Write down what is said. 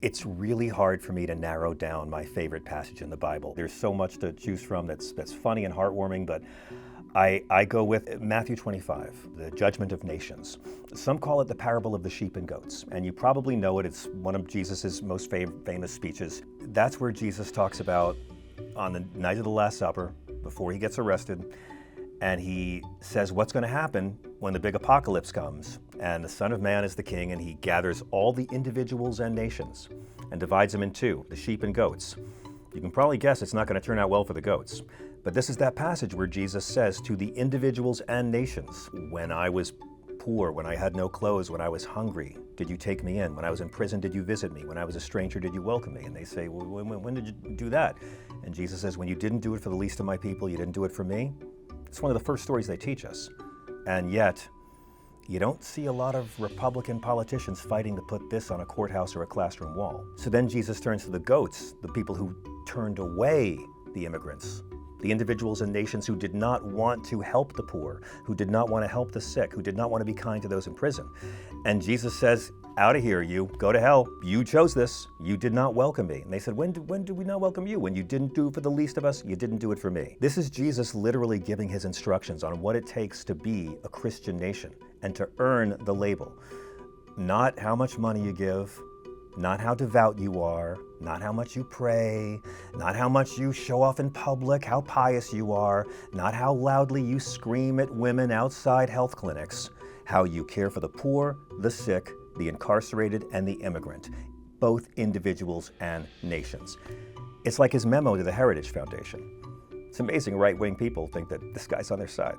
It's really hard for me to narrow down my favorite passage in the Bible. There's so much to choose from that's funny and heartwarming, but I go with Matthew 25, the judgment of nations. Some call it the parable of the sheep and goats, and you probably know it. It's one of Jesus's most famous speeches. That's where Jesus talks about on the night of the Last Supper, before he gets arrested, and he says what's going to happen when the big apocalypse comes, and the Son of Man is the king, and he gathers all the individuals and nations and divides them in two, the sheep and goats. You can probably guess it's not going to turn out well for the goats. But this is that passage where Jesus says to the individuals and nations, when I was poor, when I had no clothes, when I was hungry, did you take me in? When I was in prison, did you visit me? When I was a stranger, did you welcome me? And they say, well, when did you do that? And Jesus says, when you didn't do it for the least of my people, you didn't do it for me. It's one of the first stories they teach us. And yet, you don't see a lot of Republican politicians fighting to put this on a courthouse or a classroom wall. So then Jesus turns to the goats, the people who turned away the immigrants, the individuals and nations who did not want to help the poor, who did not want to help the sick, who did not want to be kind to those in prison. And Jesus says, out of here, you, go to hell. You chose this. You did not welcome me. And they said, when did we not welcome you? When you didn't do it for the least of us, you didn't do it for me. This is Jesus literally giving his instructions on what it takes to be a Christian nation and to earn the label. Not how much money you give, not how devout you are, not how much you pray, not how much you show off in public, how pious you are, not how loudly you scream at women outside health clinics, how you care for the poor, the sick, the incarcerated, and the immigrant, both individuals and nations. It's like his memo to the Heritage Foundation. It's amazing right-wing people think that this guy's on their side.